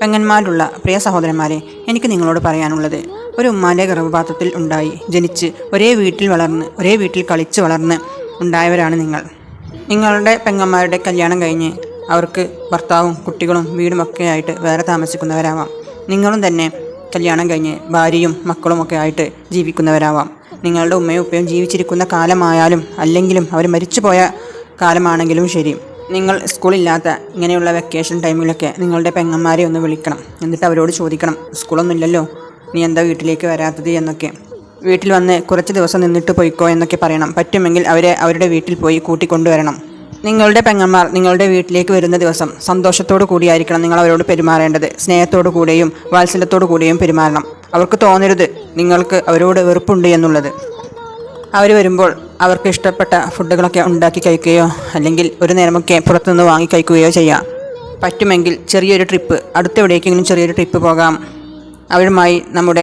പെങ്ങന്മാരുള്ള പ്രിയ സഹോദരന്മാരെ, എനിക്ക് നിങ്ങളോട് പറയാനുള്ളത്, ഒരു ഉമ്മാൻ്റെ ഗർഭപാത്രത്തിൽ ഉണ്ടായി ജനിച്ച് ഒരേ വീട്ടിൽ വളർന്ന് ഒരേ വീട്ടിൽ കളിച്ച് വളർന്ന് ഉണ്ടായവരാണ് നിങ്ങൾ. നിങ്ങളുടെ പെങ്ങന്മാരുടെ കല്യാണം കഴിഞ്ഞ് അവർക്ക് ഭർത്താവും കുട്ടികളും വീടുമൊക്കെ ആയിട്ട് വേറെ താമസിക്കുന്നവരാവാം. നിങ്ങളും തന്നെ കല്യാണം കഴിഞ്ഞ് ഭാര്യയും മക്കളുമൊക്കെ ആയിട്ട് ജീവിക്കുന്നവരാവാം. നിങ്ങളുടെ ഉമ്മയും ഉപ്പയും ജീവിച്ചിരിക്കുന്ന കാലമായാലും അല്ലെങ്കിലും അവർ മരിച്ചുപോയ കാലമാണെങ്കിലും ശരി, നിങ്ങൾ സ്കൂളില്ലാത്ത ഇങ്ങനെയുള്ള വെക്കേഷൻ ടൈമിലൊക്കെ നിങ്ങളുടെ പെങ്ങന്മാരെ ഒന്ന് വിളിക്കണം. എന്നിട്ട് അവരോട് ചോദിക്കണം, സ്കൂളൊന്നും ഇല്ലല്ലോ, നീ എന്താ വീട്ടിലേക്ക് വരാത്തത് എന്നൊക്കെ. വീട്ടിൽ വന്ന് കുറച്ച് ദിവസം നിന്നിട്ട് പോയിക്കോ എന്നൊക്കെ പറയണം. പറ്റുമെങ്കിൽ അവരെ അവരുടെ വീട്ടിൽ പോയി കൂട്ടിക്കൊണ്ടുവരണം. നിങ്ങളുടെ പെങ്ങന്മാർ നിങ്ങളുടെ വീട്ടിലേക്ക് വരുന്ന ദിവസം സന്തോഷത്തോടു കൂടിയായിരിക്കണം നിങ്ങൾ അവരോട് പെരുമാറേണ്ടത്. സ്നേഹത്തോടു കൂടിയും വാത്സല്യത്തോടു കൂടിയും പെരുമാറണം. അവർക്ക് തോന്നരുത് നിങ്ങൾക്ക് അവരോട് വെറുപ്പുണ്ട് എന്നുള്ളത്. അവർ വരുമ്പോൾ അവർക്ക് ഇഷ്ടപ്പെട്ട ഫുഡുകളൊക്കെ ഉണ്ടാക്കി കഴിക്കുകയോ അല്ലെങ്കിൽ ഒരു നേരമൊക്കെ പുറത്തുനിന്ന് വാങ്ങി കഴിക്കുകയോ ചെയ്യാം. പറ്റുമെങ്കിൽ ചെറിയൊരു ട്രിപ്പ്, അടുത്തെവിടേക്കെങ്കിലും ചെറിയൊരു ട്രിപ്പ് പോകാം. അവരുമായി നമ്മുടെ